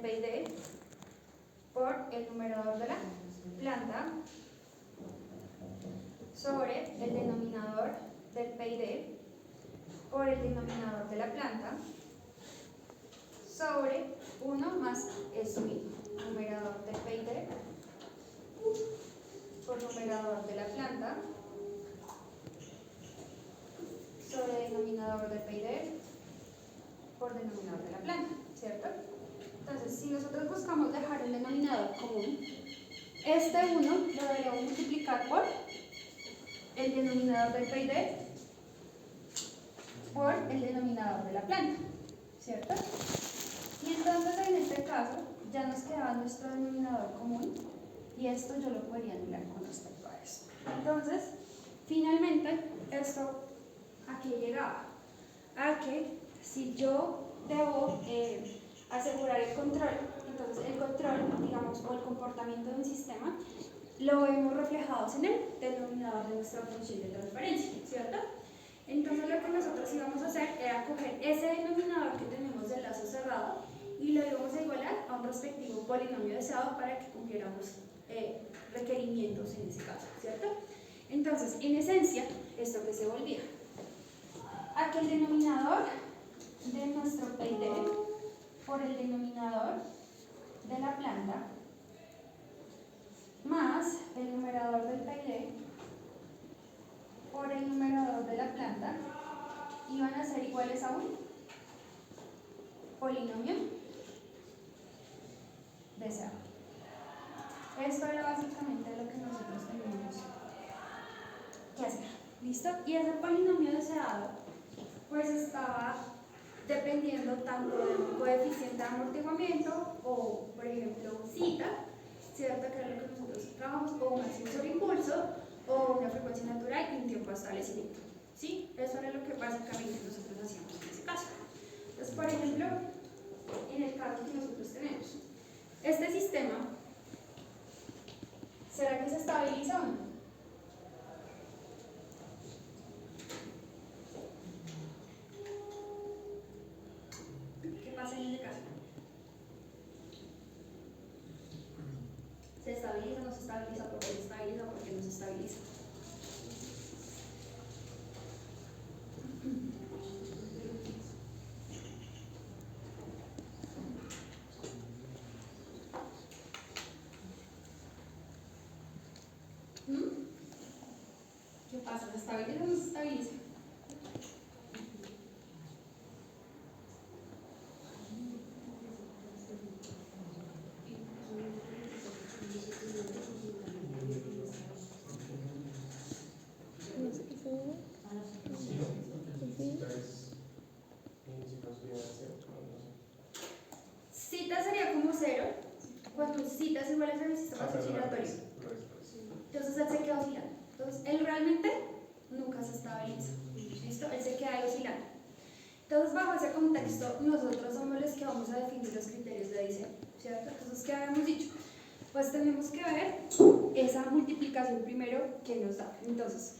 PID por el numerador de la planta sobre el denominador del PID por el denominador de la planta sobre 1 más eso mismo, numerador del PID por numerador de la planta sobre denominador del PID por denominador de la planta, ¿cierto? Entonces, si nosotros buscamos dejar el denominador común, este 1 lo deberíamos multiplicar por el denominador del PID por el denominador de la planta, ¿cierto? Y entonces en este caso ya nos quedaba nuestro denominador común y esto yo lo podría anular con respecto a esto. Entonces, finalmente, esto ¿a qué llegaba? A que si yo debo asegurar el control, entonces el control, digamos, o el comportamiento de un sistema, lo vemos reflejados en el denominador de nuestra función de transferencia, ¿cierto? Entonces lo que nosotros íbamos a hacer era coger ese denominador que tenemos del lazo cerrado y lo íbamos a igualar a un respectivo polinomio deseado para que cumpliéramos requerimientos en ese caso, ¿cierto? Entonces, en esencia, ¿esto que se volvía? A que el denominador de nuestro PID por el denominador de la planta más el numerador del PID por el numerador de la planta iban a ser iguales a un polinomio deseado. Esto era básicamente lo que nosotros teníamos que hacer. ¿Listo? Y ese polinomio deseado pues estaba dependiendo tanto del coeficiente de amortiguamiento o, por ejemplo, zeta, ¿cierto? Que era lo que nosotros trabajamos, o un máximo sobre impulso, o una frecuencia natural y un tiempo de establecimiento. ¿Sí? Eso era lo que básicamente nosotros hacíamos en ese caso. Entonces, por ejemplo, en el caso que nosotros tenemos, este sistema, ¿será que se estabiliza o no? ¿Qué pasa en este caso? ¿Se estabiliza, no se estabiliza? ¿Por qué se estabiliza? ¿Por qué no se estabiliza? ¿Qué pasa? ¿Se estabiliza o no se estabiliza? Zeta sería como 0 cuando zeta es igual a el sistema oscilatorio. Entonces él se queda oscilando. Entonces él realmente nunca se estabiliza. ¿Listo? Él se queda ahí oscilando. Entonces bajo ese contexto nosotros somos los que vamos a definir los criterios de diseño, ¿cierto? Entonces, ¿qué habíamos dicho? Pues tenemos que ver esa multiplicación primero que nos da. Entonces,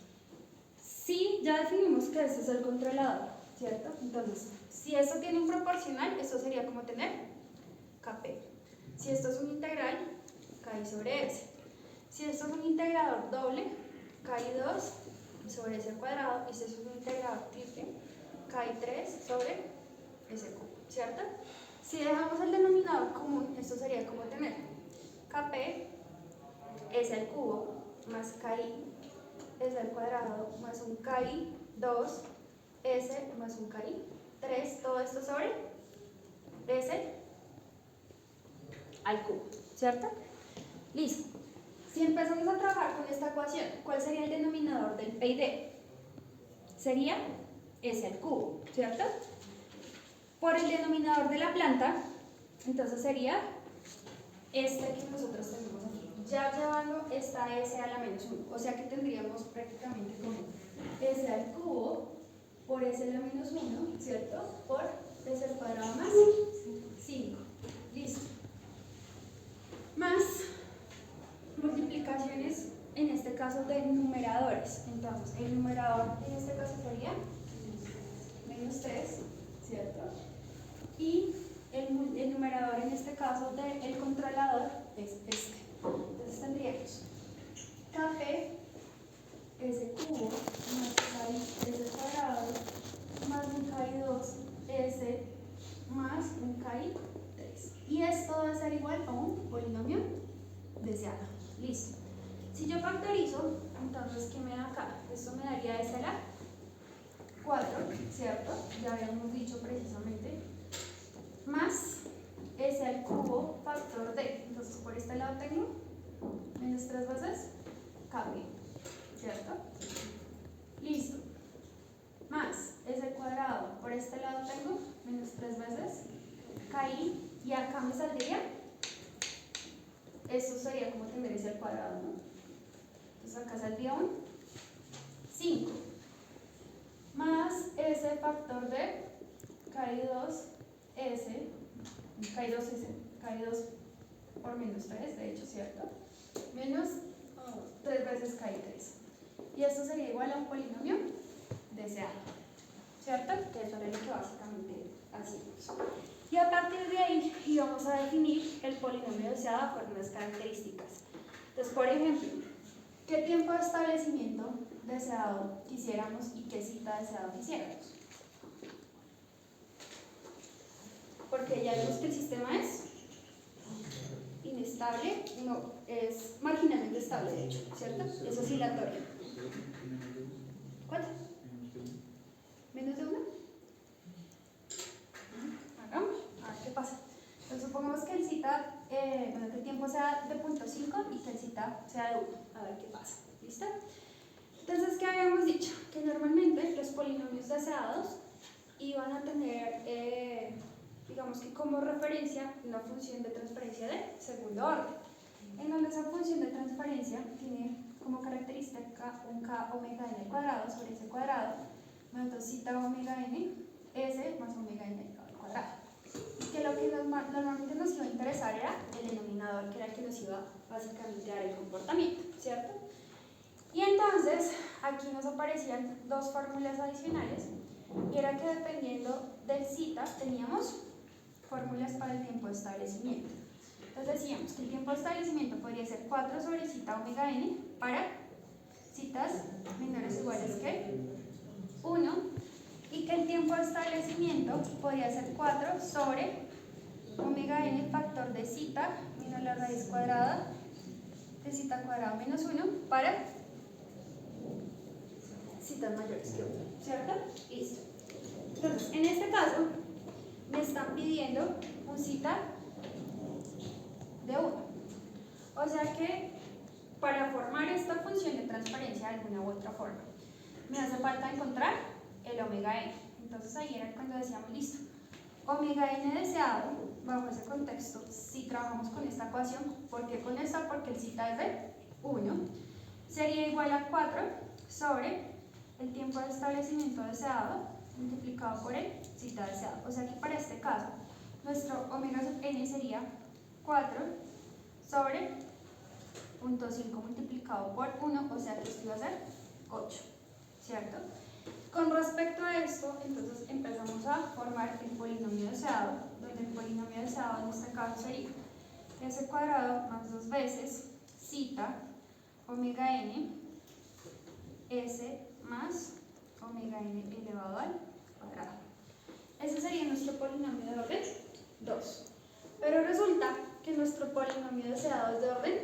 si ya definimos que este es el controlador, ¿cierto? Entonces, si esto tiene un proporcional, esto sería como tener Kp. Si esto es un integral, Ki sobre S. Si esto es un integrador doble, Ki2 sobre S cuadrado. Y si esto es un integrador triple, Ki3 sobre S cubo, ¿cierto? Si dejamos el denominador común, esto sería como tener Kp S al cubo más Ki S al cuadrado más un Ki2 S más un Ki3, todo esto sobre S al cubo, ¿cierto? Listo. Si empezamos a trabajar con esta ecuación, ¿cuál sería el denominador del PID? Sería S al cubo, ¿cierto? Por el denominador de la planta, entonces sería este que nosotros tenemos aquí, ya llevando esta S a la menos 1, o sea que tendríamos prácticamente como S al cubo por S a la menos 1, ¿cierto? Por S al cuadrado más 5, listo. Más multiplicaciones, en este caso de numeradores, entonces el numerador en este caso sería menos 3, ¿cierto? Y el numerador en este caso caso del controlador es este. Entonces tendríamos kp s cubo más ki s cuadrado más un ki 2 s más un ki 3. Y esto va a ser igual a un polinomio deseado. Listo. Si yo factorizo, entonces, ¿qué me da acá? Esto me daría s a la 4, ¿cierto? Ya habíamos dicho precisamente. Más s al cubo factor d. Entonces, por este lado tengo menos 3 veces kp, ¿cierto? Listo. Más s al cuadrado. Por este lado tengo menos 3 veces ki. Y acá me saldría, esto sería como tener s al cuadrado, ¿no? Entonces acá saldría un 5. Más s factor de ki2s, ki2 por menos 3, de hecho, ¿cierto? Menos 3 veces ki3. Y esto sería igual a un polinomio deseado, ¿cierto? Que eso es lo que básicamente hacemos. Y a partir de ahí íbamos a definir el polinomio deseado con unas características. Entonces, por ejemplo, ¿qué tiempo de establecimiento deseado quisiéramos y qué cita deseado quisiéramos? Porque ya vimos que el sistema es inestable, no, es marginalmente estable, de hecho, ¿cierto? Es oscilatorio. ¿Cuánto? ¿Menos de 1? Hagamos, a ver qué pasa. Entonces supongamos que el cita, que el tiempo sea de 0.5 y que el cita sea de 1. A ver qué pasa. ¿Listo? Entonces, ¿qué habíamos dicho? Que normalmente los polinomios deseados iban a tener, digamos que como referencia, una función de transferencia de segundo orden, en donde esa función de transferencia tiene como característica un k omega n al cuadrado sobre s cuadrado, menos cita omega n s más omega n al cuadrado. Y que lo que normalmente nos iba a interesar era el denominador, que era el que nos iba básicamente a dar el comportamiento, ¿cierto? Y entonces aquí nos aparecían dos fórmulas adicionales, y era que dependiendo del cita teníamos fórmulas para el tiempo de establecimiento. Entonces decíamos que el tiempo de establecimiento podría ser 4 sobre cita omega n para citas menores o iguales que 1, y que el tiempo de establecimiento podría ser 4 sobre omega n factor de cita menos la raíz cuadrada de cita cuadrada menos 1 para citas mayores que 1, ¿cierto? Listo. Entonces, en este caso, me están pidiendo un cita de 1. O sea que para formar esta función de transferencia de alguna u otra forma, me hace falta encontrar el omega n. Entonces ahí era cuando decíamos, listo, omega n deseado, bajo ese contexto, si trabajamos con esta ecuación, ¿por qué con esta? Porque el cita es de 1, sería igual a 4 sobre el tiempo de establecimiento deseado multiplicado por el cita deseado. O sea que para este caso, nuestro omega sub n sería 4 sobre 0.5 multiplicado por 1, o sea que esto iba a ser 8, ¿cierto? Con respecto a esto, entonces empezamos a formar el polinomio deseado, donde el polinomio deseado en este caso sería s cuadrado más 2 veces cita omega n s más omega n elevado al cuadrado. Ese sería nuestro polinomio de orden 2. Pero resulta que nuestro polinomio deseado es de orden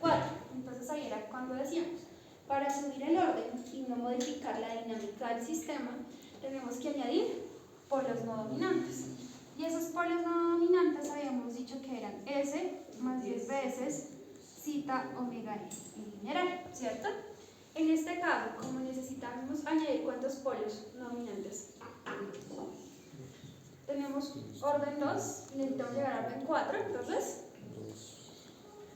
4. Entonces ahí era cuando decíamos, para subir el orden y no modificar la dinámica del sistema, tenemos que añadir polos no dominantes. Y esos polos no dominantes habíamos dicho que eran S más 10 veces cita omega n en general, ¿cierto? En este caso, como necesitamos añadir ¿cuántos polos no dominantes? Tenemos orden 2 y necesitamos llegar a orden 4, entonces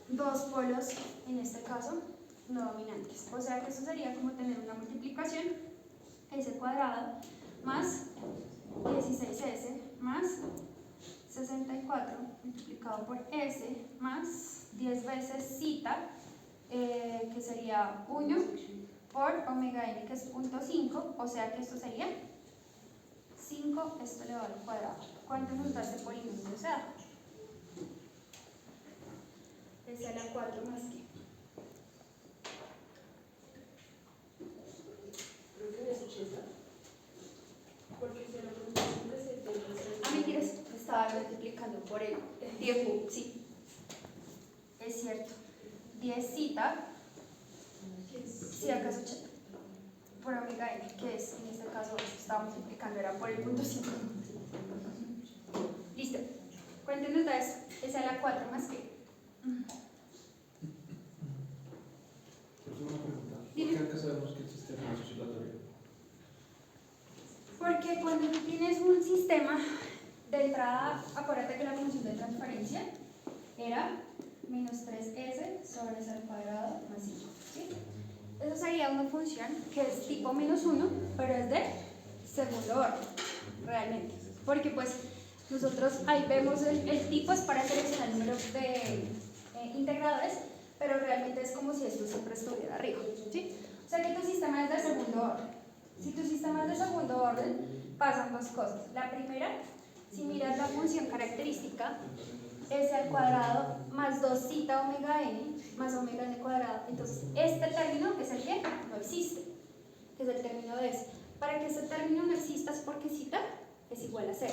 2 polos en este caso no dominantes. O sea que eso sería como tener una multiplicación s cuadrado más 16s más 64 multiplicado por s más 10 veces cita, que sería 1 por omega n, que es 0.5, o sea que esto sería 5 esto elevado al cuadrado. ¿Cuánto nos da este polinomio deseado? S a la 4 más que. Creo que es 80. Porque si lo contamos de 70. Ah, mentiras, estaba multiplicando por el tiempo, sí. Es cierto. 10 cita, si acaso 80. Por omega n, que es en este caso estaba multiplicando, era por el punto 5. Listo. Cuéntenos de eso. S a la 4 más que. Una pregunta. ¿Por Dime. qué antes sabemos que el sistema es oscilatorio? Porque cuando tú tienes un sistema de entrada, acuérdate que la función de transferencia era menos 3s sobre s al cuadrado más 5. ¿Sí? Eso sería una función que es tipo menos 1, pero es de segundo orden, realmente. Porque pues nosotros ahí vemos el tipo es para seleccionar el número de integradores, pero realmente es como si esto siempre estuviera arriba. ¿Sí? O sea que tu sistema es de segundo orden. Si tu sistema es de segundo orden, pasan dos cosas. La primera, si miras la función característica, s al cuadrado más 2 zeta omega n más omega n cuadrado. Entonces, este término es el que no existe, que es el término de s. Para que este término no exista es porque zeta es igual a 0.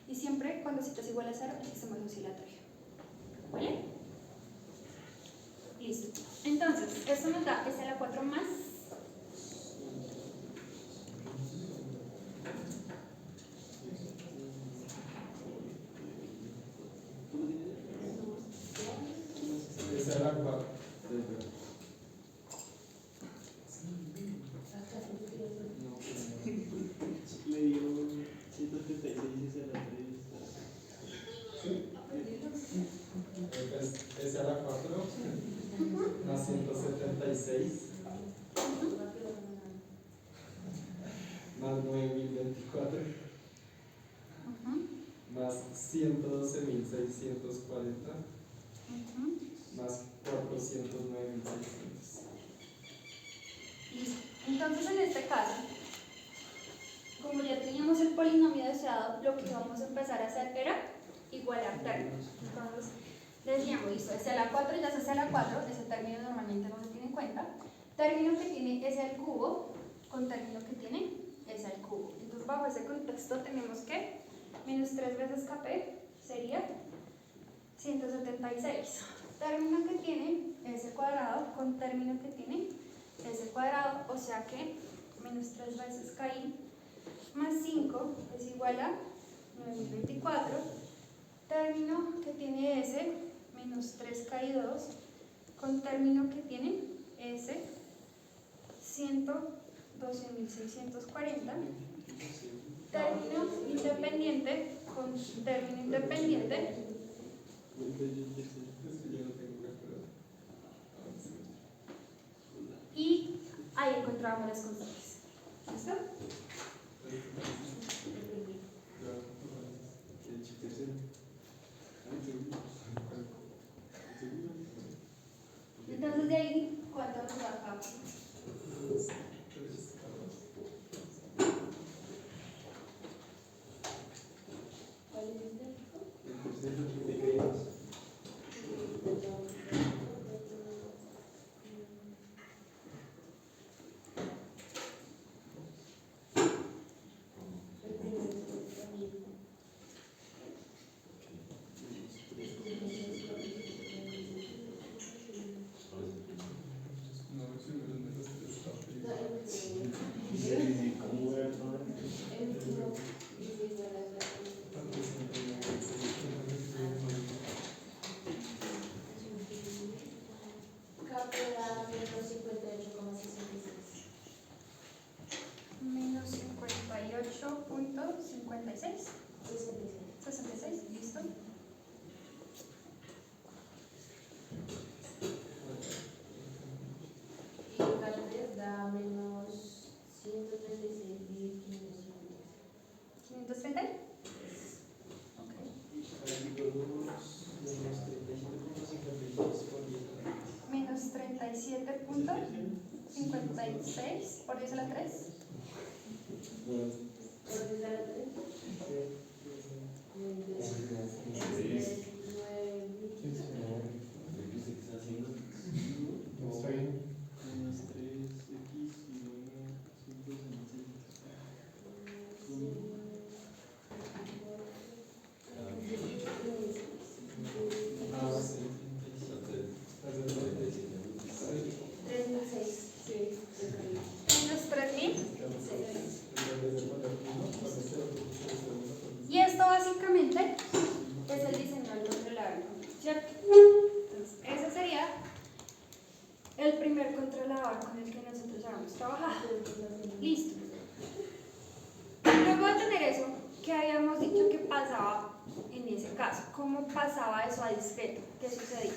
Y siempre cuando zeta es igual a 0, el sistema es oscilatorio. ¿Vale? Listo. Entonces, esto nos da s a la 4 más. Esa era la 4. Le dio 136 y se la 3. Esa era la 4 más 176 más 9024 más 112.640 más 409.600. Listo. Entonces, en este caso, como ya teníamos el polinomio deseado, lo que íbamos a empezar a hacer era igualar términos. Entonces, decíamos, listo, s a la 4 ya es s a la 4, ese término normalmente no se tiene en cuenta. Término que tiene s al cubo con término que tiene s al cubo. Entonces, bajo ese contexto tenemos que menos 3 veces kp sería 176. Término que tiene s cuadrado con término que tiene s cuadrado, o sea que menos 3 veces ki más 5 es igual a 9024. Término que tiene s menos 3ki2 con término que tiene s 112.640. Término independiente con término independiente. Y ahí encontramos las constantes. ¿Listo? Entonces de ahí, ¿cuánto nos da acá? ¿Cuál es este? Menos 58.56. 66, listo. Y K3 da menos 136.550. ¿530? Ok. Menos 37.56 por 10 a la 3. ¿Por qué da la 3? ¿cierto? Entonces, ese sería el primer controlador con el que nosotros habíamos trabajado. Listo. Luego de tener eso, ¿qué habíamos dicho que pasaba en ese caso? ¿Cómo pasaba eso a discreto? ¿Qué sucedía?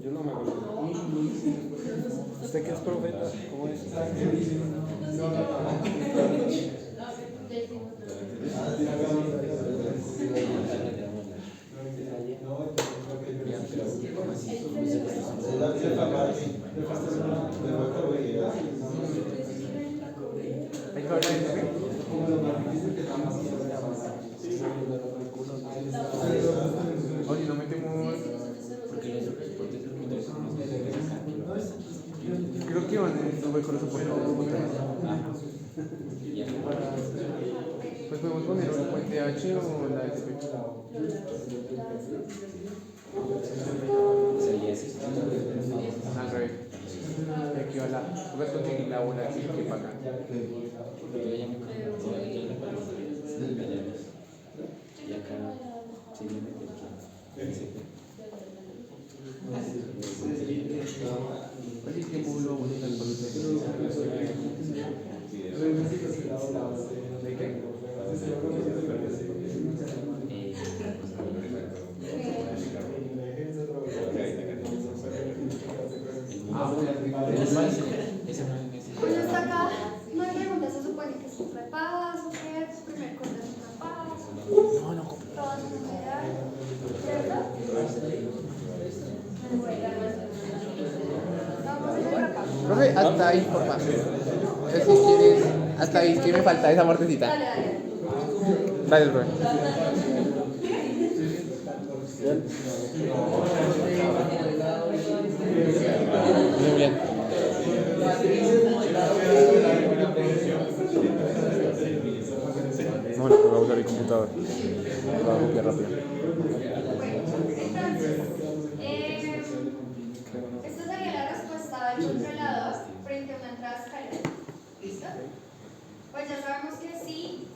Yo no me acuerdo. ¿Usted qué es profeta? ¿Cómo es? Oye, no metemos. Creo que van a ver con los soportes de los botones. Pues podemos poner una fuente H o la SP. Al revés. Y aquí va la. Puedes conseguir la bola aquí que para acá. Y acá Oye, ¿qué pueblo bonito el ¿de qué? Cuando está acá, no hay preguntas, se supone que es un repaso, que es primer corte es un repaso. No. Todas son general, ¿cierto? Vamos a hacer un repaso. Profe, hasta ahí, por más. Si quieres, hasta ahí, que me falta esa partecita. Dale, dale. Gracias, profe. Muy bien. Bueno, voy a usar el computador. Lo hago copiar rápido. Entonces, esta sería la respuesta del controlador frente a una entrada escalera. ¿Listo? Pues ya sabemos que sí,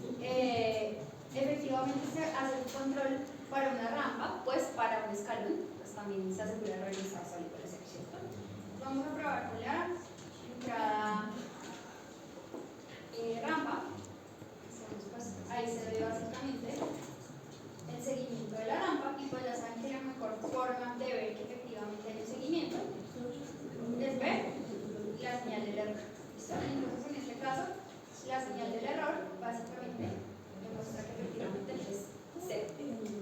efectivamente se hace el control para una rampa, pues para un escalón, pues también se asegura realizar sólido la sección. Vamos a probar con la entrada rampa. Pues ahí se ve básicamente el seguimiento de la rampa y pues ya saben que la mejor forma de ver que efectivamente hay un seguimiento es ver la señal del error. ¿Listo? Entonces en este caso la señal del error básicamente demuestra que efectivamente es 0.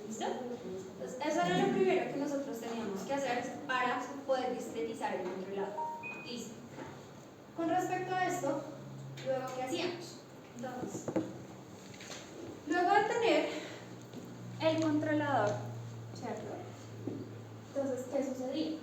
¿Listo? Entonces eso era lo primero que nosotros teníamos que hacer para poder discretizar el controlador. Listo. Con respecto a esto, luego ¿qué hacíamos? Entonces, luego de tener el controlador, ¿cierto? Entonces, ¿qué sucedía?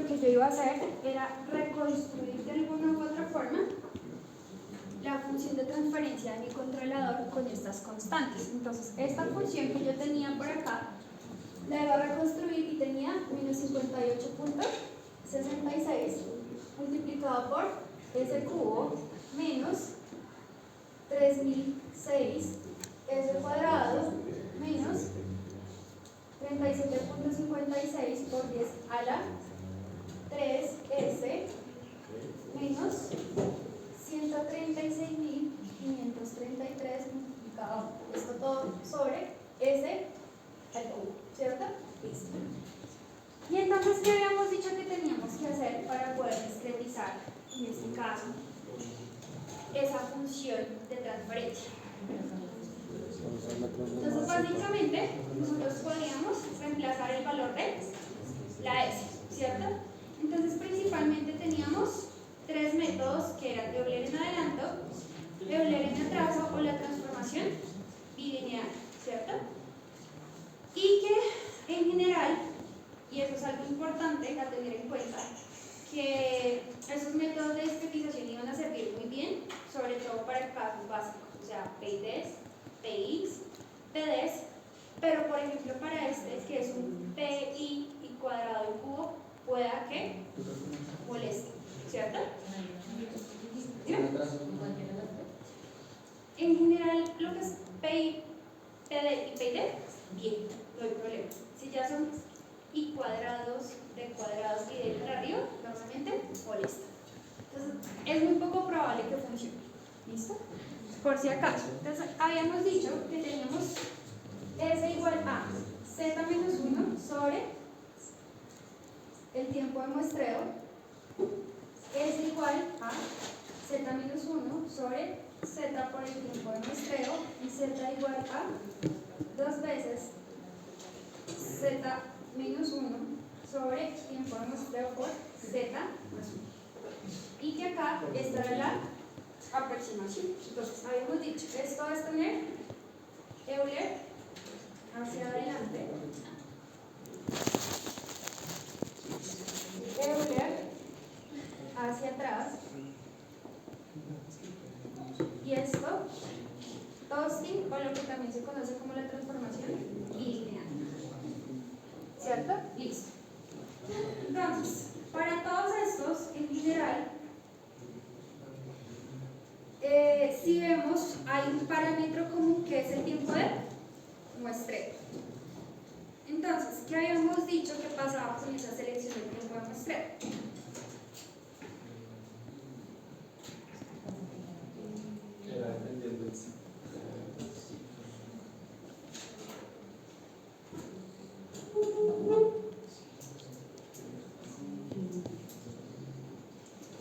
lo que yo iba a hacer era reconstruir de alguna u otra forma la función de transferencia de mi controlador con estas constantes. Entonces, esta función que yo tenía por acá, la iba a reconstruir y tenía menos 58.66 multiplicado por s cubo menos 3006 s cuadrado menos 37.56 por 10 a la 3s menos 136.533 multiplicado esto todo sobre s al cubo, ¿cierto? Listo. Y entonces, ¿qué habíamos dicho que teníamos que hacer para poder discretizar, en este caso, esa función de transferencia? Entonces, básicamente, nosotros podríamos reemplazar el valor de la S, ¿cierto? Entonces, principalmente teníamos tres métodos que eran Euler en adelanto, Euler en atraso o la transformación bilineal, ¿cierto? Y que en general, y eso es algo importante a tener en cuenta, que esos métodos de discretización iban a servir muy bien, sobre todo para casos básicos, o sea, PIDs, PX, PDs, pero por ejemplo para este, que es un PI y cuadrado y cubo, pueda que moleste, ¿cierto? ¿Sí? En general, lo que es PI, PD y PID, bien, no hay problema. Si ya son I cuadrados de cuadrados y de para arriba, normalmente molesta. Entonces, es muy poco probable que funcione. ¿Listo? Por si acaso. Entonces, habíamos dicho que teníamos S igual a Z menos 1 sobre el tiempo de muestreo, S igual a Z menos 1 sobre Z por el tiempo de muestreo y Z igual a 2 veces Z menos 1 sobre tiempo de muestreo por Z más 1. Y que acá esta era la aproximación. Entonces, habíamos dicho, esto es tener Euler hacia adelante, Euler hacia atrás, y esto, Toasting, o lo que también se conoce como la transformación bilineal. ¿Cierto? Listo. Entonces, para todos estos, en general, si vemos, hay un parámetro común que es el tiempo de muestreo. Entonces, ¿qué habíamos dicho que pasaba con esa selección del tiempo de muestreo? Era dependiendo del ciclo.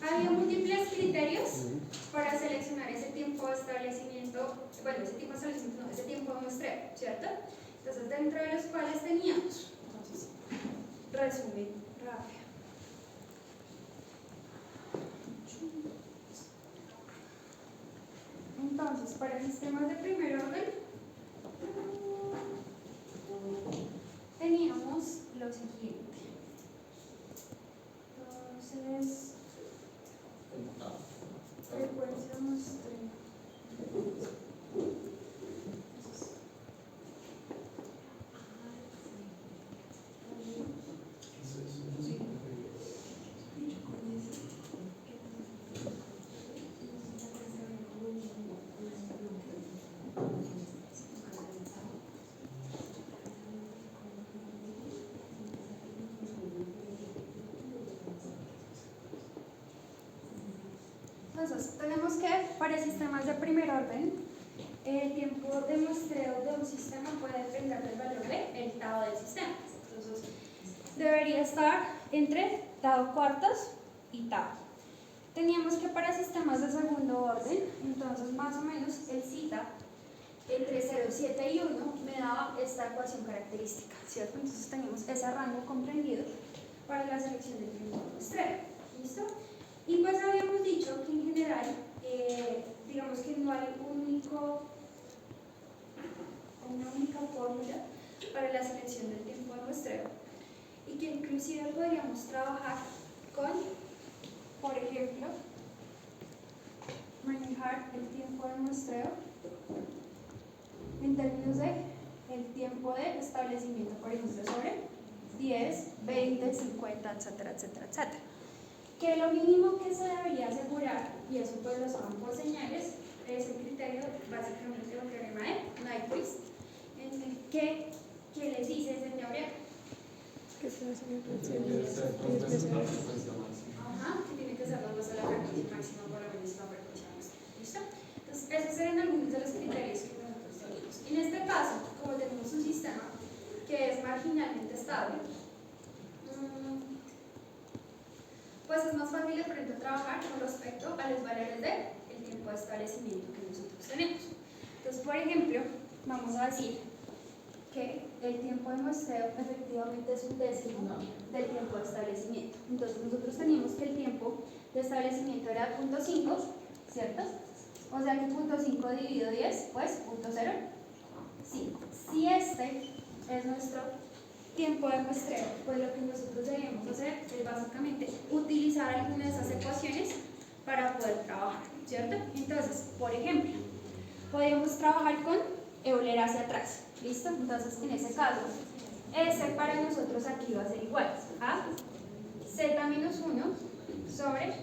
Había múltiples criterios para seleccionar ese tiempo de establecimiento, bueno, ese tiempo de establecimiento, no, ese tiempo de muestreo, ¿cierto? Entonces, dentro de los cuales teníamos, entonces, resumen rápido. Entonces, para sistemas de primer orden, teníamos lo siguiente. Entonces, frecuencia muestreo. Entonces, tenemos que, para sistemas de primer orden, el tiempo de muestreo de un sistema puede depender del valor del tau del sistema. Entonces, debería estar entre tau cuartos y tau. Teníamos que para sistemas de segundo orden, entonces más o menos el zeta entre 0,7 y 1 me daba esta ecuación característica, ¿cierto? Entonces teníamos ese rango comprendido para la selección del tiempo de muestreo. ¿Listo? Y pues habíamos dicho que en general, digamos que no hay una única fórmula para la selección del tiempo de muestreo y que inclusive podríamos trabajar con, por ejemplo, manejar el tiempo de muestreo en términos de el tiempo de establecimiento, por ejemplo, sobre 10, 20, 50, etcétera, etcétera, etcétera. Que lo mínimo que se debería asegurar, y eso pues lo saben por señales, es el criterio básicamente del teorema de Nyquist, en el que les dice, señores, ¿Qué se hace en el Debe ser dos veces la frecuencia máxima. ajá, que tiene que ser dos veces la frecuencia máxima por lo menos la frecuencia máxima. ¿Listo? Entonces, esos serían algunos de los criterios que nosotros tenemos. En este caso, como tenemos un sistema que es marginalmente estable, pues es más fácil de pronto trabajar con respecto a los valores del tiempo de establecimiento que nosotros tenemos. Entonces, por ejemplo, vamos a decir que el tiempo de muestreo efectivamente es un décimo del tiempo de establecimiento. Entonces, nosotros teníamos que el tiempo de establecimiento era 0.5, ¿cierto? O sea que 0.5 dividido 10, pues 0.05. Si este es nuestro tiempo de muestreo, pues lo que nosotros debemos hacer es básicamente utilizar alguna de esas ecuaciones para poder trabajar, ¿cierto? Entonces, por ejemplo, podríamos trabajar con Euler hacia atrás, ¿listo? Entonces, en ese caso, S para nosotros aquí va a ser igual a Z menos 1 sobre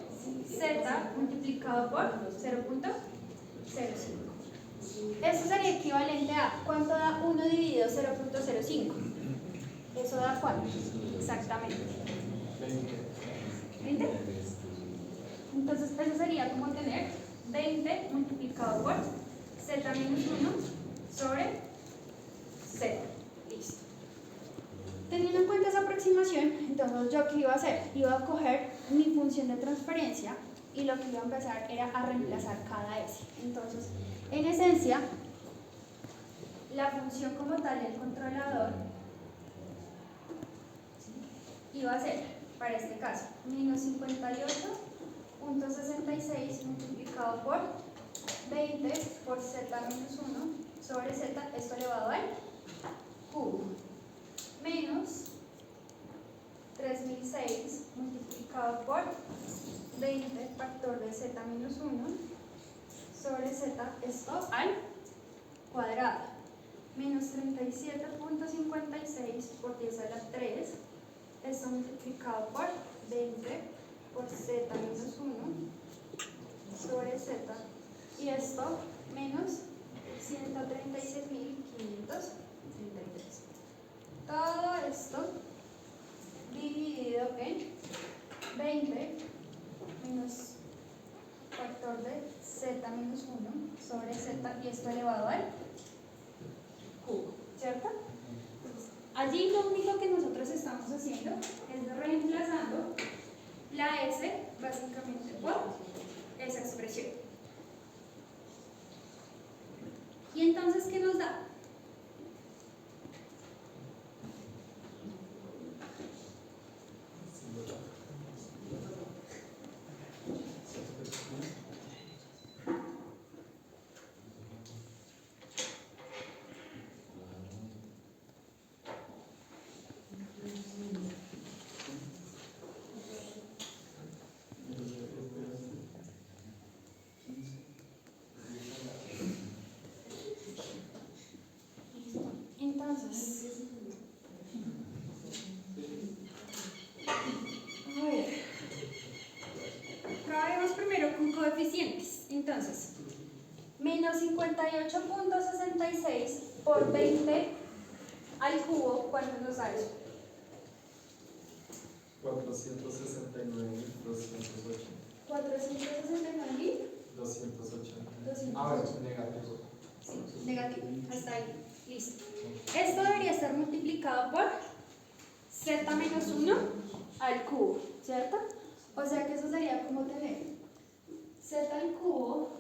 Z multiplicado por 0.05. Eso sería equivalente a ¿cuánto da 1 dividido 0.05? ¿Eso da cuánto? Exactamente. 20. Entonces, eso sería como tener 20 multiplicado por Z menos 1 sobre Z. Listo. Teniendo en cuenta esa aproximación, entonces yo qué iba a hacer, iba a coger mi función de transferencia y lo que iba a empezar era a reemplazar cada S. Entonces, en esencia, la función como tal del controlador iba a ser, para este caso, menos 58.66 multiplicado por 20 por Z menos 1 sobre Z, esto elevado al cubo, menos 3006 multiplicado por 20 factor de Z menos 1 sobre Z, esto al cuadrado, menos 37.56 por 10 a la 3, esto multiplicado por 20 por Z menos 1 sobre Z, y esto menos 136.533. Todo esto dividido en 20 menos factor de Z menos 1 sobre Z, y esto elevado al cubo, ¿cierto? Entonces, allí lo único que nosotros estamos haciendo es reemplazando la S básicamente por esa expresión. ¿Y entonces qué nos da? Entonces, a ver, trabajemos primero con coeficientes. Entonces, menos 58.66 por 20 al cubo, ¿cuánto nos da eso? 469.280. 469.280. 280. Ah, bueno, negativo. Sí, negativo, hasta ahí, listo. Esto debería estar multiplicado por Z menos 1 al cubo, ¿cierto? O sea que eso sería como tener Z al cubo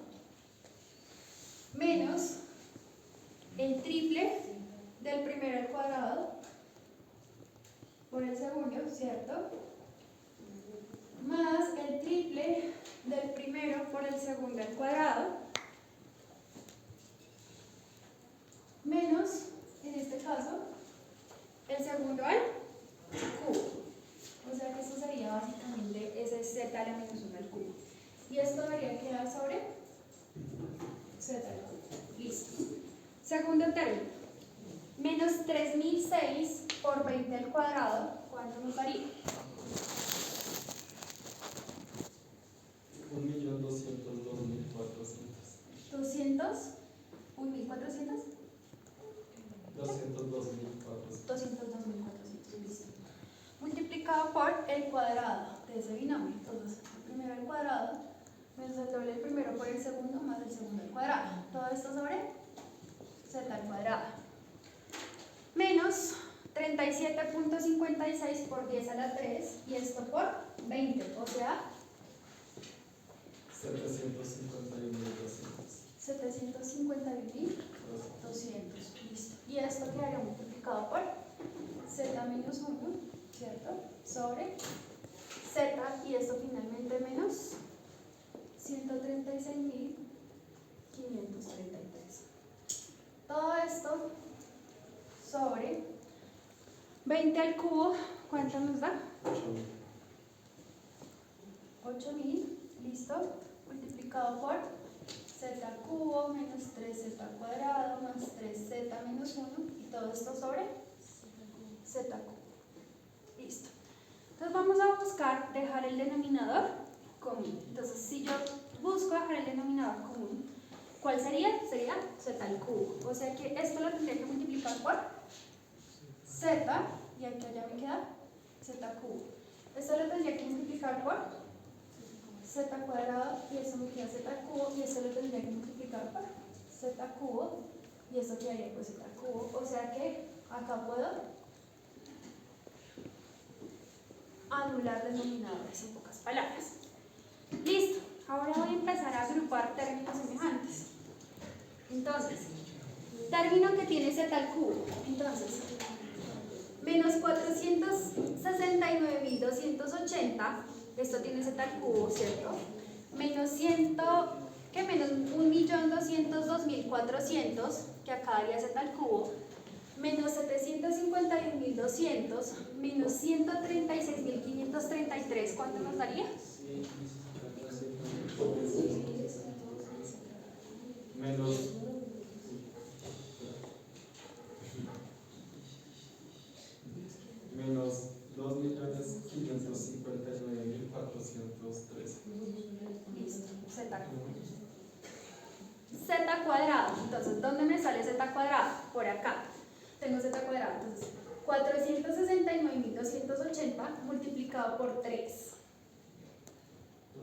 menos el triple del primero al cuadrado por el segundo, ¿cierto? Más el triple del primero por el segundo al cuadrado, menos, en este caso, el segundo al cubo. O sea que esto sería básicamente ese z a la menos 1 al cubo. Y esto debería quedar sobre z al cubo. Listo. Segundo término. Menos 3006 por 20 al cuadrado, ¿cuánto nos daría? 1.202.400. 200, 1.400, 202.400. 202.400, listo. Multiplicado por el cuadrado de ese binomio. Entonces, el primero al cuadrado menos el doble del primero por el segundo más el segundo al cuadrado. Todo esto sobre z al cuadrado. Menos 37.56 por 10 a la 3 y esto por 20, o sea 751.200. 751.200, listo. Y esto quedaría multiplicado por z menos 1, ¿cierto? Sobre z y esto finalmente menos 136.533. Todo esto sobre 20 al cubo, ¿cuánto nos da? 8.000, listo, multiplicado por z al cubo menos 3z al cuadrado más 3z menos 1 y todo esto sobre z al cubo. Listo. Entonces vamos a buscar dejar el denominador común. Entonces si yo busco dejar el denominador común, ¿cuál sería? Sería z al cubo. O sea que esto lo tendría que multiplicar por z y aquí allá me queda z cubo. Esto lo tendría que multiplicar por z cuadrado y eso me queda z cubo y eso lo tendría que multiplicar por z cubo y eso quedaría por z cubo. O sea que acá puedo anular denominadores en pocas palabras. Listo. Ahora voy a empezar a agrupar términos semejantes. Entonces, término que tiene z al cubo. Entonces, menos 469.280, esto tiene z al cubo, ¿cierto? Menos 1.202.400, que acá daría z al cubo. Menos 751.200, menos 136.533, ¿cuánto nos daría? Menos menos 2.559.413. Listo, z cubo. Z cuadrado, entonces, ¿dónde me sale z cuadrado? Por acá. Tengo z cuadrado, entonces, 469.280 multiplicado por 3.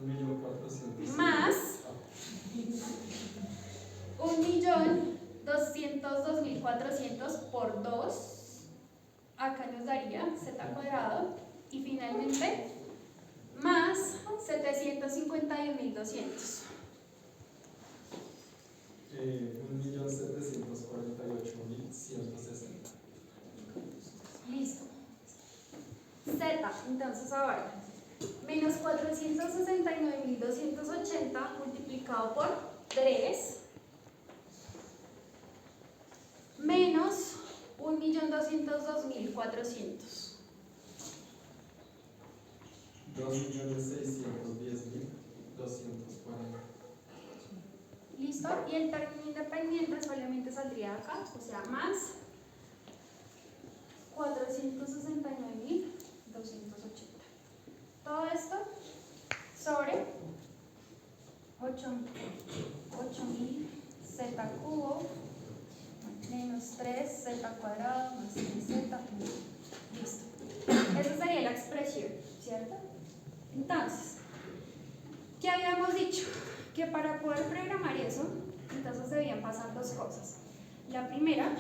1.400.000. Más 1.202.400 por 2. Acá nos daría z cuadrado. Y finalmente, más 751.200. 1.748.160. Listo. Z, entonces ahora, menos 469.280 multiplicado por 3, menos 1.202.400. 2.610.240. ¿Listo? Y el término independiente solamente saldría acá, o sea, más 469.280. Todo esto sobre 8.000 z cubo menos 3z cuadrado más 6z. Listo. Esa sería la expresión, ¿cierto? Entonces, ¿qué habíamos dicho? Que para poder programar eso, entonces debían pasar dos cosas. La primera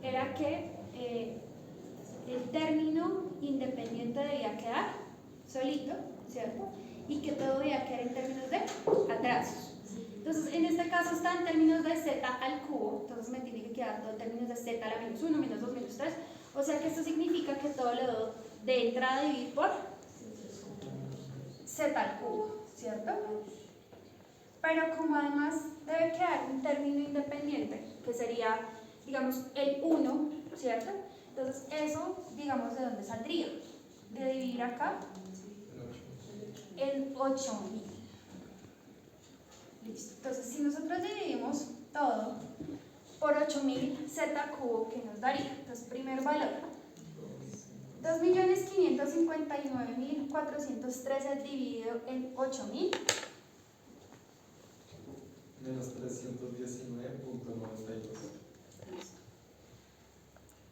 era que el término independiente debía quedar solito, ¿cierto? Y que todo debía quedar en términos de atrasos. Entonces, en este caso está en términos de z al cubo, entonces me tiene que quedar todo en términos de z a la menos 1, menos 2, menos 3. O sea que esto significa que todo lo debo de entrada dividir por z al cubo, ¿cierto? Pero como además debe quedar un término independiente, que sería, digamos, el 1, ¿cierto? Entonces, eso, digamos, ¿de dónde saldría? De dividir acá en 8000. Listo. Entonces, si nosotros dividimos todo por 8000, z cubo, ¿qué nos daría? Entonces, primer valor, 2.559.413 dividido en 8000. Menos 319.92.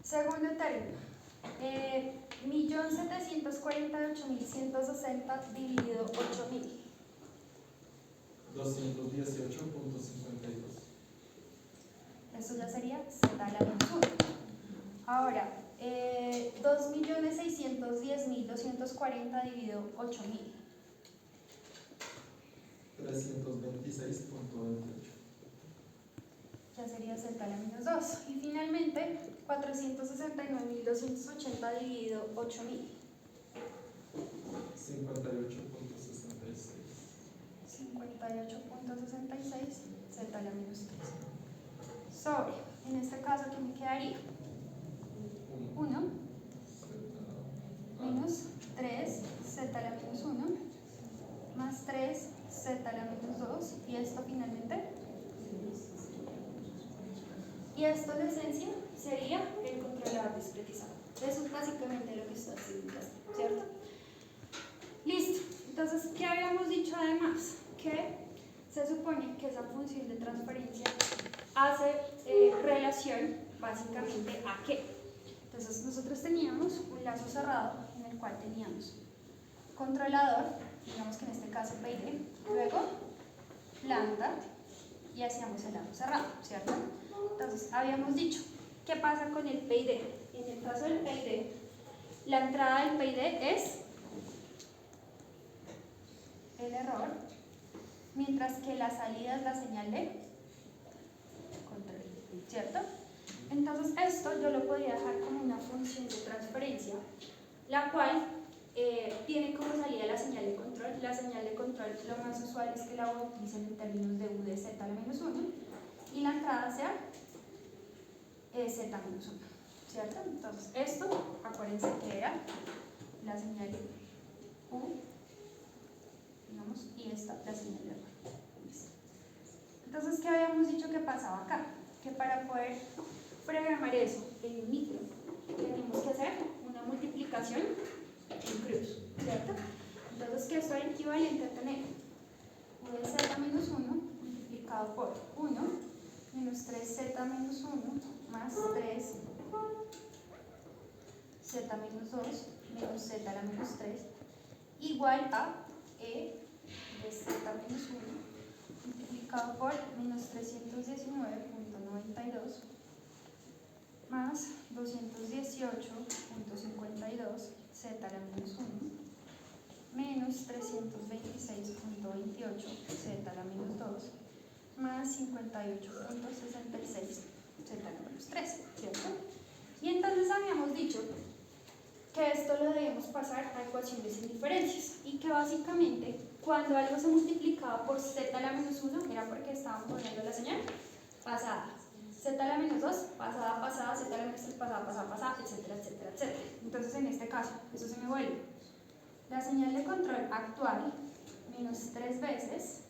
Segundo término, 1.748.160 dividido 8000. 218.52. Eso ya sería z a la menos 1. Ahora, 2.610.240 dividido 8000. 326.28. Ya sería z a la menos 2. Y finalmente, 469.280 dividido 8000. 58.66. 58.66, z a la menos 3. Sobre, en este caso, ¿qué me quedaría? 1 menos 3, z a la menos 1, más 3, z a la menos 2, y esto finalmente. Y esto en esencia sería el controlador discretizado. Eso es básicamente lo que está haciendo, ¿cierto? Listo. Entonces, ¿qué habíamos dicho además? Que se supone que esa función de transferencia hace relación básicamente a qué. Entonces, nosotros teníamos un lazo cerrado en el cual teníamos controlador, digamos que en este caso PID, luego planta y hacíamos el lazo cerrado, ¿cierto? Entonces, habíamos dicho, ¿qué pasa con el PID? En el caso del PID, la entrada del PID es el error, mientras que la salida es la señal de control, ¿cierto? Entonces, esto yo lo podría dejar como una función de transferencia, la cual tiene como salida la señal de control. La señal de control, lo más usual es que la utilicen en términos de u de z a la menos 1 y la entrada sea z menos 1, ¿cierto? Entonces, esto, acuérdense que era la señal de u, digamos, y esta la señal de error. Entonces, ¿qué habíamos dicho que pasaba acá? Que para poder programar eso en micro, tenemos que hacer una multiplicación en cruz, ¿cierto? Entonces, que esto es equivalente a tener u de z menos 1 multiplicado por 1 menos 3z menos 1 más 3 z menos 2 menos z a la menos 3 igual a e de z menos 1 multiplicado por menos 319.92 más 218.52 z a la menos 1 menos 326.28 z a la menos 2 más 58.66 z a la menos 3, ¿cierto? Y entonces habíamos dicho que esto lo debemos pasar a ecuaciones sin diferencias y que básicamente cuando algo se multiplicaba por z a la menos 1 era porque estábamos poniendo la señal pasada, z a la menos 2, pasada, pasada, z a la menos 3, pasada, pasada, pasada, etcétera, etcétera, etcétera. Entonces en este caso, eso se me vuelve la señal de control actual menos 3 veces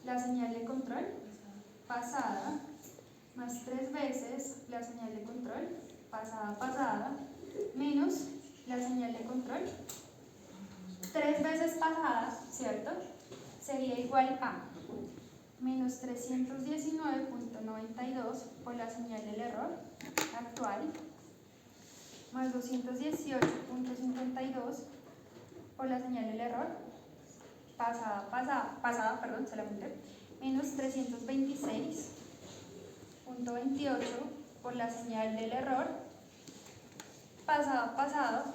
la señal de control pasada más 3 veces la señal de control pasada, pasada, menos la señal de control 3 veces pasada, ¿cierto? Sería igual a menos 319.92 por la señal del error actual más 218.52 por la señal del error pasada, solamente, menos 326.28 por la señal del error pasado,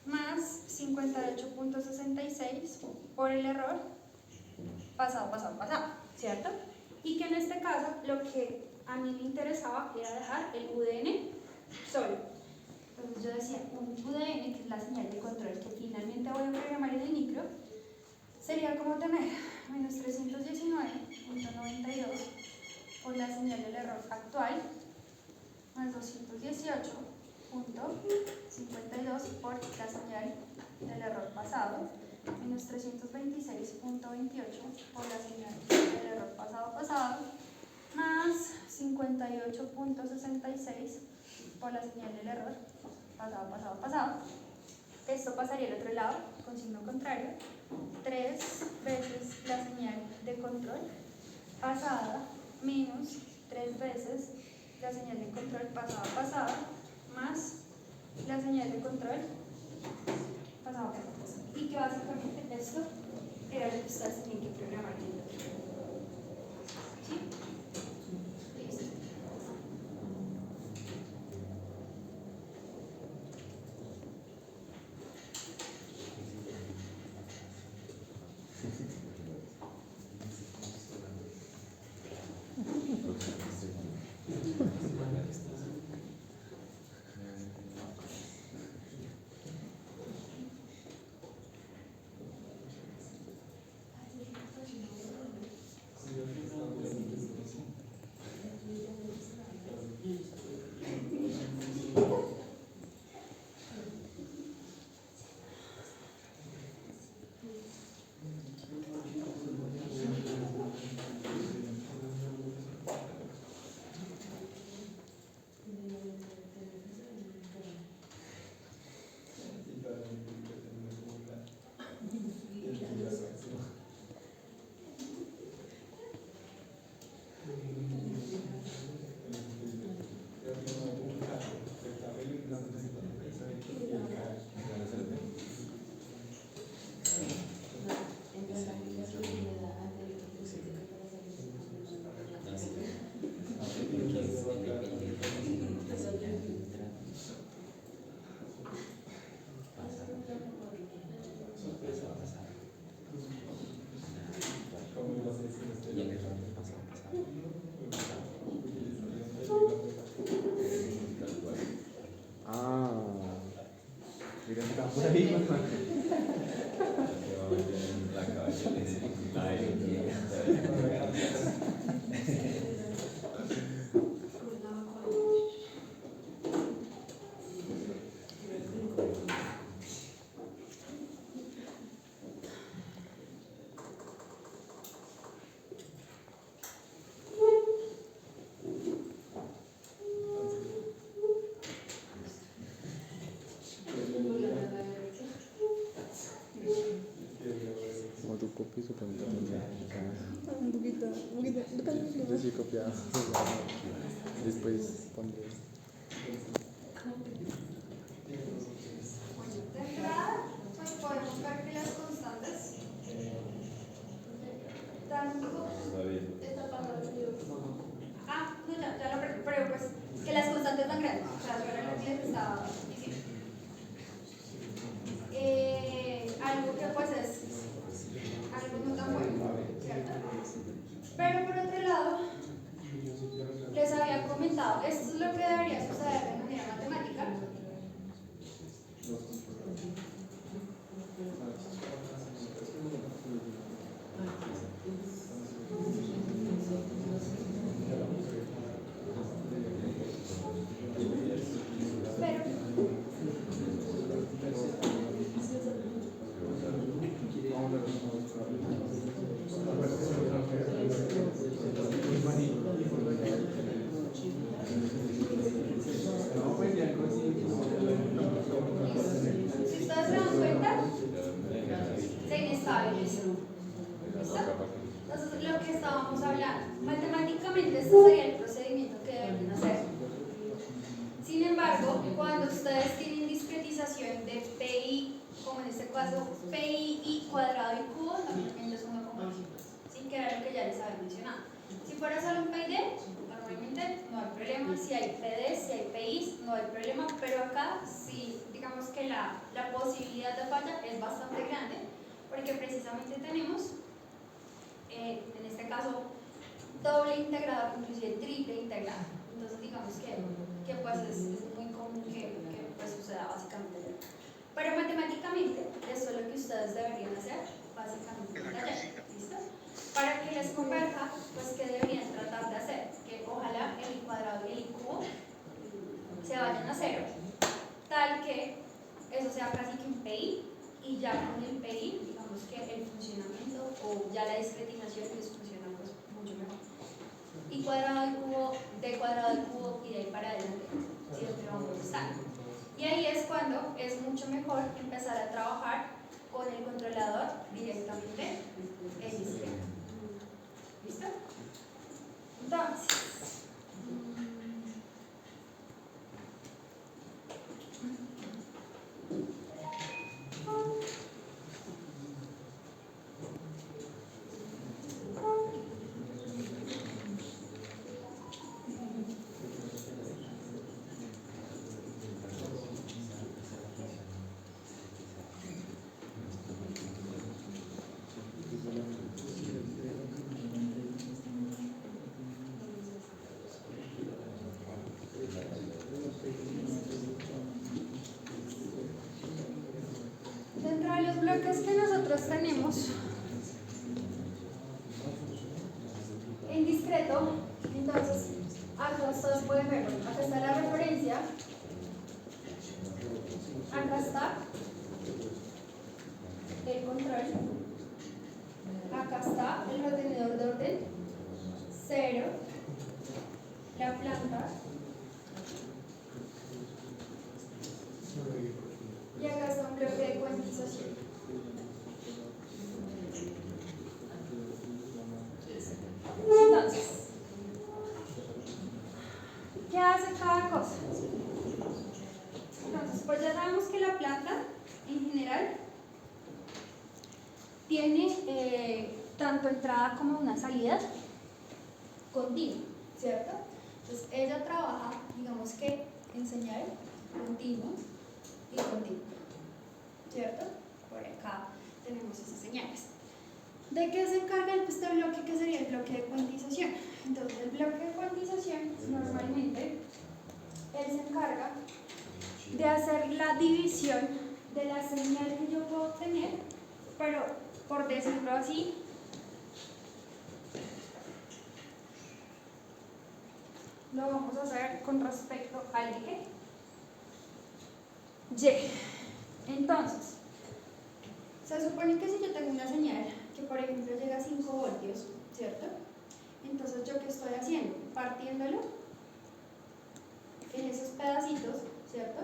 más 58.66 por el error pasado, ¿cierto? Y que en este caso lo que a mí me interesaba era dejar el UDN solo. Entonces yo decía, un UDN, que es la señal de control que finalmente voy a programar en el micro, sería como tener menos 319.92 por la señal del error actual, más 218 326.52 por la señal del error pasado, menos 326.28 por la señal del error pasado, más 58.66 por la señal del error pasado. Esto pasaría al otro lado con signo contrario, 3 veces la señal de control pasada menos 3 veces la señal de control pasada más la señal de control pasada. Y que básicamente esto era lo que ustedes tenían que programar. ¿Sí? Listo. Mira, está por ahí, mamá. Como tú copias o también Un poquito, depende. yo sí copiaba. Después pondré. De entrada, pues podemos ver que las constantes tanto está pasando. No, ya lo perdí, pero pues que las constantes tan grandes, o sea, yo era lo que les estaba diciendo. Algo que pues es algo no tan bueno, ¿cierto? Pero por otro lado, les había comentado, esto es lo que debería suceder de manera matemática. Si ustedes se dan cuenta, se inestabiliza. ¿Listo? Entonces, lo que estábamos hablando, matemáticamente este sería el procedimiento que deben hacer. Sin embargo, cuando ustedes tienen discretización de PI, como en este caso PI cuadrado y cubo, normalmente es 1,5, ¿sí? Que era lo que ya les había mencionado. Si fuera solo un PID, normalmente no hay problema. Si hay PDs, si hay PIs, no hay problema, pero acá sí, digamos que la posibilidad de falla es bastante grande, porque precisamente tenemos, en este caso, doble integrador, inclusive triple integrador. Entonces digamos que pues es muy común que pues suceda básicamente. Pero matemáticamente, esto es lo que ustedes deberían hacer, básicamente en el taller. ¿Listo? Para que les converja, pues ¿qué deberían tratar de hacer? Que ojalá el I cuadrado y el I cubo se vayan a cero. tal que eso sea casi que un PI, y ya con el PI, digamos que el funcionamiento o ya la discretización les funciona pues mucho mejor. Y cuadrado al cubo, d cuadrado al cubo y de ahí para adelante, siempre vamos a estar. Y ahí es cuando es mucho mejor empezar a trabajar con el controlador directamente en discreto. ¿Listo? Entonces, dentro de los bloques que nosotros tenemos en discreto, entonces acá ustedes pueden ver, acá está la referencia, acá está el control, acá está el retenedor de orden 0, la planta, y acá está un bloque de cuantización. Entonces, ¿qué hace cada cosa? Entonces, pues ya sabemos que la planta en general tiene tanto entrada como una salida continua, ¿cierto? Entonces, ella trabaja, digamos que en señal continua y continua, ¿cierto? Por acá tenemos esas señales. ¿De qué se encarga este bloque, que sería el bloque de cuantización? Entonces, el bloque de cuantización, normalmente, él se encarga de hacer la división de la señal que yo puedo obtener, pero, por decirlo así, lo vamos a hacer con respecto al eje Y. Entonces, se supone que si yo tengo una señal que, por ejemplo, llega a 5 voltios, ¿cierto? Entonces, ¿yo qué estoy haciendo? Partiéndolo en esos pedacitos, ¿cierto?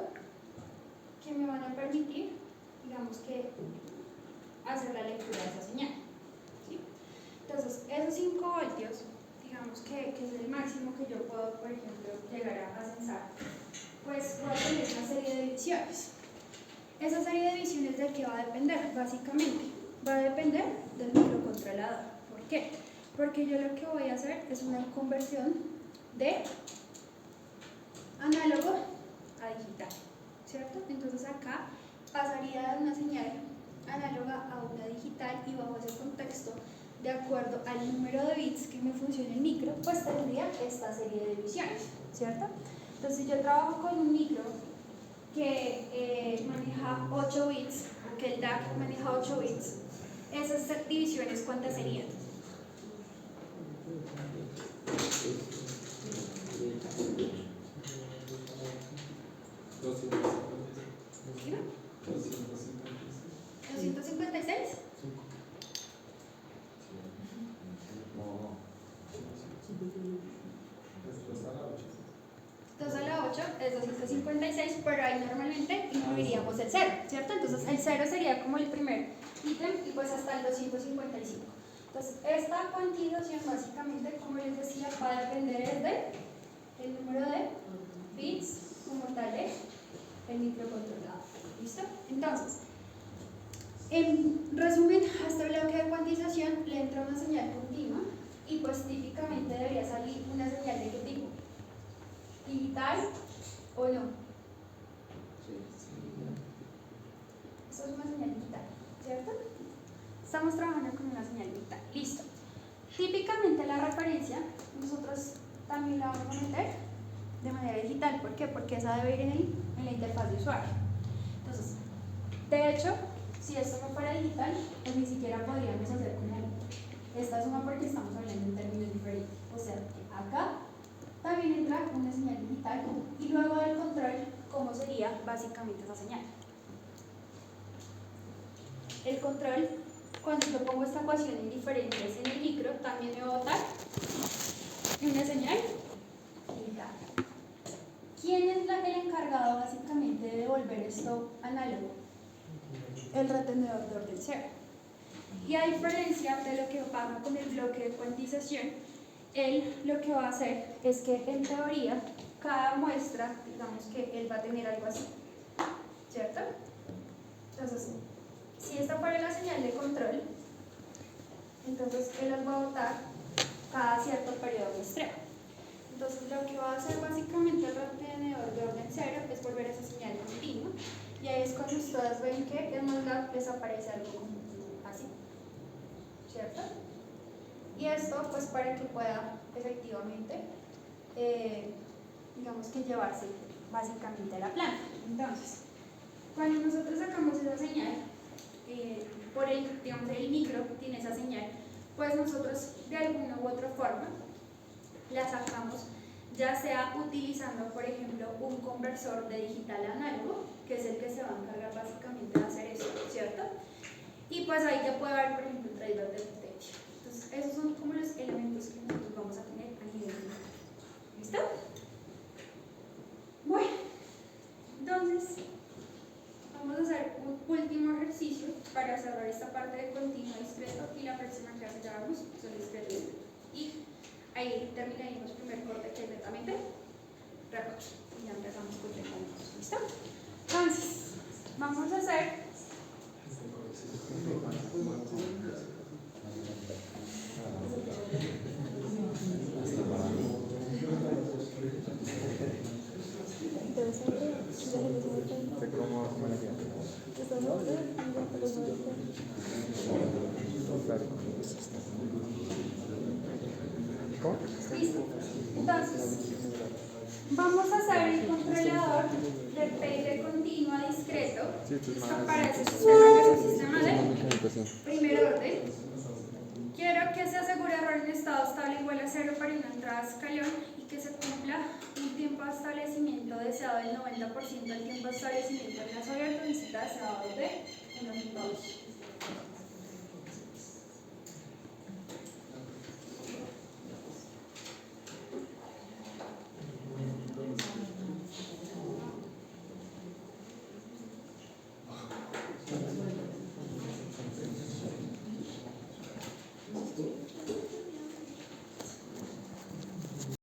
Que me van a permitir, digamos que, hacer la lectura de esa señal, ¿sí? Entonces, esos 5 voltios, digamos que es el máximo que yo puedo, por ejemplo, llegar a censar, pues voy a tener una serie de divisiones. Esa serie de divisiones, ¿de qué va a depender? Básicamente, va a depender del microcontrolador. ¿Por qué? Porque yo lo que voy a hacer es una conversión de análogo a digital, ¿cierto? Entonces acá pasaría de una señal análoga a una digital, y bajo ese contexto, de acuerdo al número de bits que me funcione el micro, pues tendría esta serie de divisiones, ¿cierto? Entonces, si yo trabajo con un micro que maneja 8 bits, o que el DAC maneja 8 bits, esas divisiones, ¿cuántas serían? ¿Sí? 256. Entonces a la 8 es 256, pero ahí normalmente incluiríamos el 0, ¿cierto? Entonces el 0 sería como el primer ítem, y pues hasta el 255. Entonces esta cuantización básicamente, como les decía, va a depender del número de bits como tal el microcontrolador. ¿Listo? Entonces, en resumen, a este bloque de cuantización le entra una señal continua, y pues típicamente debería salir una señal de qué tipo, digital o no. Esto es una señal digital, ¿cierto? Estamos trabajando con una señal digital. Listo. Típicamente la referencia nosotros también la vamos a meter de manera digital. ¿Por qué? Porque esa debe ir en la interfaz de usuario. Entonces, de hecho, si esto no fuera digital, pues ni siquiera podríamos hacer como esta suma, porque estamos hablando en términos diferentes. O sea, acá también entra una señal digital, y luego del control, ¿cómo sería? teoría básicamente esa señal. El control, cuando yo pongo esta ecuación en diferencias en el micro, también me va a botar una señal limitada. ¿Quién es el encargado básicamente de devolver esto análogo? El retenedor de orden cero. Y a diferencia de lo que pasa con el bloque de cuantización, él lo que va a hacer es que en teoría cada muestra, digamos que él va a tener algo así, ¿cierto? Entonces, si esta fuera la señal de control, entonces él las va a botar cada cierto periodo muestreo. Entonces lo que va a hacer básicamente el retenedor de orden cero es volver esa señal continua, y ahí es cuando ustedes ven que en MATLAB les aparece algo así, ¿cierto? Y esto pues para que pueda efectivamente digamos que llevarse básicamente a la planta. Entonces, cuando nosotros sacamos esa señal, por el, digamos, el micro tiene esa señal, pues nosotros de alguna u otra forma la sacamos, ya sea utilizando, por ejemplo, un conversor de digital a análogo, que es el que se va a encargar básicamente de hacer eso, ¿cierto? Y pues ahí ya puede haber, por ejemplo, un driver de potencia. Entonces, esos son como los elementos que nosotros vamos a tener a nivel de micro. ¿Listo? Bueno, entonces vamos a hacer un último ejercicio para cerrar esta parte de continuo discreto, y la próxima clase ya vamos sobre discreto y discreto. Y ahí terminaríamos el primer corte, que es netamente reporte. Y ya empezamos con recursos. ¿Listo? Entonces, vamos a hacer listo. Entonces, vamos a hacer el controlador de P continua discreto. Esto para ese sistema, que es un sistema de primer orden. Quiero que se asegure error en estado estable igual a 0 para una entrada a escalón, y que se cumpla un tiempo de establecimiento deseado del 90% del tiempo de establecimiento en las abiertas, visita deseado de 1.2.